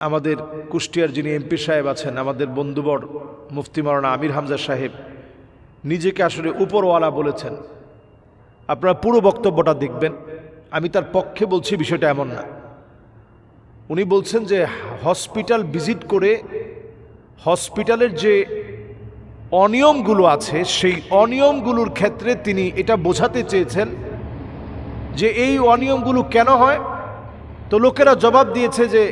আমাদের কুষ্টিয়ার যিনি এমপি সাহেব আছেন, আমাদের বন্ধুবর মুফতি মাওলানা আমির হামজা সাহেব নিজেকে আসলে উপরওয়ালা বলেছেন। আপনারা পুরো বক্তব্যটা দেখবেন। আমি তার পক্ষে বলছি, বিষয়টা এমন না। উনি বলছেন যে হসপিটাল ভিজিট করে হসপিটালের যে অনিয়মগুলো আছে সেই অনিয়মগুলোর ক্ষেত্রে তিনি এটা বোঝাতে চেয়েছেন যে এই অনিয়মগুলো কেন হয়। তো লোকেরা জবাব দিয়েছে যে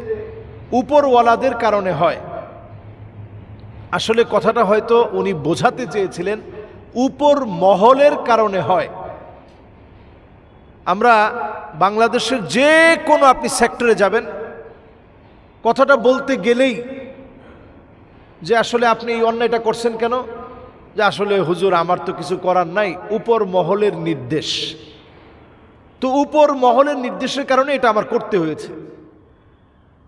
উপরওয়ালাদের কারণে হয়। আসলে কথাটা হয়তো উনি বোঝাতে চেয়েছিলেন উপর মহলের কারণে হয়। আমরা বাংলাদেশের যে কোনো আপনি সেক্টরে যাবেন, কথাটা বলতে গেলেই যে আসলে আপনি এই অন্যায়টা করছেন কেন, যে আসলে হুজুর আমার তো কিছু করার নাই, উপর মহলের নির্দেশ। তো উপর মহলের নির্দেশের কারণে এটা আমার করতে হয়েছে।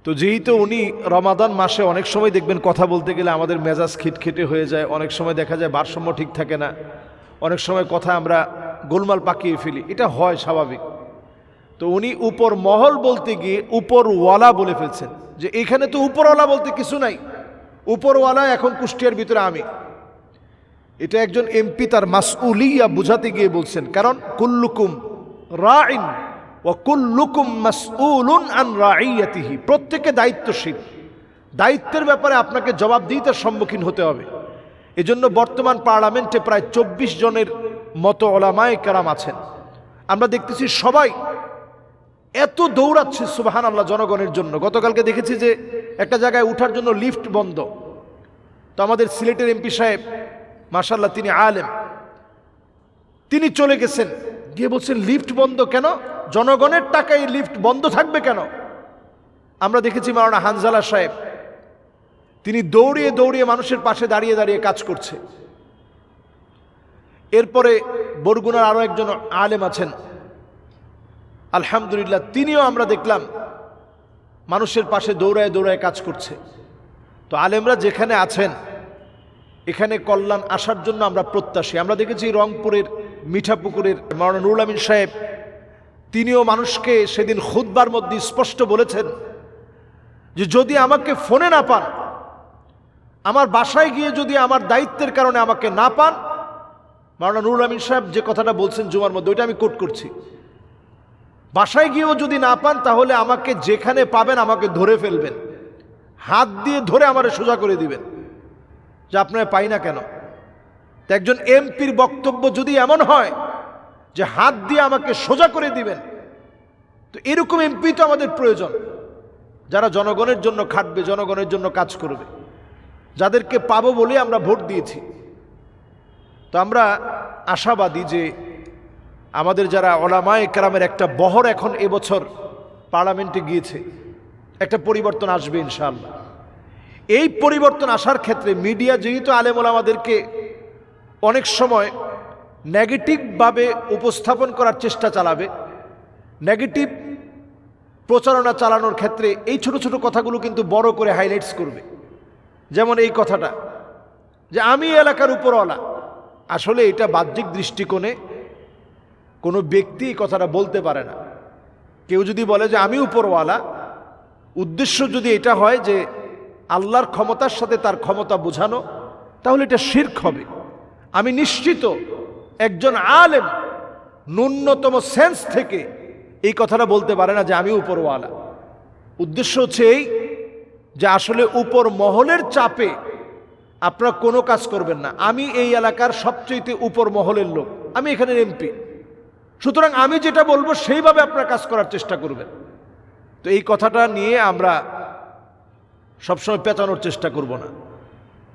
তো যেহেতু উনি রমাদান মাসে অনেক সময় দেখবেন কথা বলতে গেলে আমাদের মেজাজ খিটখিটে হয়ে যায়, অনেক সময় দেখা যায় ভারসাম্য ঠিক থাকে না, অনেক সময় কথা আমরা গোলমাল পাকিয়ে ফেলি, এটা হয় স্বাভাবিক। তো উনি উপর মহল বলতে গিয়ে উপরওয়ালা বলে ফেলছেন, যে এখানে তো উপরওয়ালা বলতে কিছু নাই, উপরওয়ালা এখন কুষ্টিয়ার ভিতরে আমি। এটা একজন এমপি তার মাসউলিয়া বুঝাতে গিয়ে বলছেন। কারণ কুল্লুকুম রাইন ওয়া কুল্লুকুম মাসউলুন আন রাইয়াতিহি, প্রত্যেকে দায়িত্বশীল, দায়িত্বের ব্যাপারে আপনাকে জবাবদিহিতার সম্মুখীন হতে হবে। এজন্য বর্তমান পার্লামেন্টে প্রায় 24 জনের মতো ওলামায়ে কেরাম আছেন। আমরা দেখতেছি সবাই এত দৌড়াচ্ছে সুবহানাল্লাহ জনগণের জন্য। গতকালকে দেখেছি যে একটা জায়গায় উঠার জন্য লিফট বন্ধ। তো আমাদের সিলেটের এমপি সাহেব মাশাআল্লাহ তিনি আলেম, তিনি চলে গেছেন, গিয়ে বলছেন লিফট বন্ধ কেন, জনগণের টাকায় লিফট বন্ধ থাকবে কেন। আমরা দেখেছি মাওলানা হানজালা সাহেব, তিনি দৌড়িয়ে দৌড়িয়ে মানুষের পাশে দাঁড়িয়ে দাঁড়িয়ে কাজ করছে। এরপরে বরগুনার আরো একজন আলেম আছেন আলহামদুলিল্লাহ, তিনিও আমরা দেখলাম মানুষের পাশে দৌড়ায় দৌড়ায় কাজ করছে। তো আলেমরা যেখানে আছেন এখানে কল্যাণ আসার জন্য আমরা প্রত্যাশী। আমরা দেখেছি রংপুরের মিঠাপুকুরের মাওলানা নুরুল আমিন সাহেব, তিনিও মানুষকে সেদিন খুতবার মধ্যে স্পষ্ট বলেছেন যে যদি আমাকে ফোনে না পান, আমার বাসায় গিয়ে যদি আমার দায়িত্বের কারণে আমাকে না পান, মাওলানা নুরুল আমিন সাহেব যে কথাটা বলছেন জুমার মধ্যে, ওইটা আমি কোট করছি, বাসায় গিয়েও যদি না পান তাহলে আমাকে যেখানে পাবেন আমাকে ধরে ফেলবেন, হাত দিয়ে ধরে আমারে সোজা করে দিবেন যে আপনারা পাই না কেন। তো একজন এমপির বক্তব্য যদি এমন হয় যে হাত দিয়ে আমাকে সোজা করে দিবেন, তো এরকম এমপি তো আমাদের প্রয়োজন, যারা জনগণের জন্য খাটবে, জনগণের জন্য কাজ করবে, যাদেরকে পাবো বলে আমরা ভোট দিয়েছি। তো আমরা আশাবাদী যে আমাদের যারা ওলামায়ে কেরামের একটা বহর এখন এবছর পার্লামেন্টে গিয়েছে, একটা পরিবর্তন আসবে ইনশাআল্লাহ। এই পরিবর্তন আসার ক্ষেত্রে মিডিয়া যেহেতু আলেম ওলামাদেরকে অনেক সময় নেগেটিভভাবে উপস্থাপন করার চেষ্টা চালাবে, নেগেটিভ প্রচারণা চালানোর ক্ষেত্রে এই ছোট ছোট কথাগুলো কিন্তু বড় করে হাইলাইটস করবে। যেমন এই কথাটা যে আমি এলাকার উপরওয়ালা, আসলে এটা বাহ্যিক দৃষ্টিকোণে কোনো ব্যক্তি এই কথাটা বলতে পারে না। কেউ যদি বলে যে আমি উপরওয়ালা, উদ্দেশ্য যদি এটা হয় যে আল্লাহর ক্ষমতার সাথে তার ক্ষমতা বোঝানো, তাহলে এটা শিরক হবে। আমি নিশ্চিত একজন আলেম ন্যূনতম সেন্স থেকে এই কথাটা বলতে পারে না যে আমি উপরওয়ালা। উদ্দেশ্য হচ্ছে এই যে আসলে উপর মহলের চাপে আপনারা কোনো কাজ করবেন না। আমি এই এলাকার সবচেয়ে উপর মহলের লোক, আমি এখানের এমপি, সুতরাং আমি যেটা বলবো সেইভাবে আপনারা কাজ করার চেষ্টা করবেন। তো এই কথাটা নিয়ে আমরা সবসময় পেঁচানোর চেষ্টা করব না।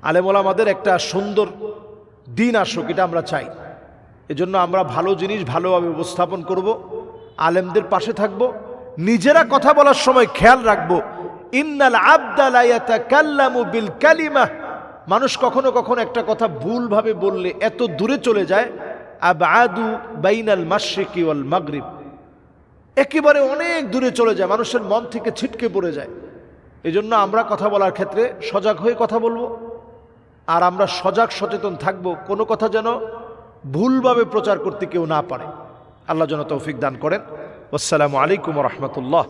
আলেম ওলামাদের একটা সুন্দর দিন আসুক, এটা আমরা চাই। এজন্য আমরা ভালো জিনিস ভালোভাবে উপস্থাপন করব, আলেমদের পাশে থাকব, নিজেরা কথা বলার সময় খেয়াল রাখব ইন্নাল আবদা লা ইয়াতাকাল্লামু বিল কালিমাহ, মানুষ কখনো কখনো একটা কথা ভুলভাবে বললে এত দূরে চলে যায়, আবআদু বাইনাল মাশরিকি ওয়াল মাগরিব, একেবারে অনেক দূরে চলে যায়, মানুষের মন থেকে ছিটকে পড়ে যায়। এজন্য আমরা কথা বলার ক্ষেত্রে সজাগ হয়ে কথা বলবো, আর আমরা সজাগ সচেতন থাকব কোনো কথা যেন ভুলভাবে প্রচার করতে কেউ না পারে। আল্লাহ যেন তৌফিক দান করেন। আসসালামু আলাইকুম ওয়া রাহমাতুল্লাহ।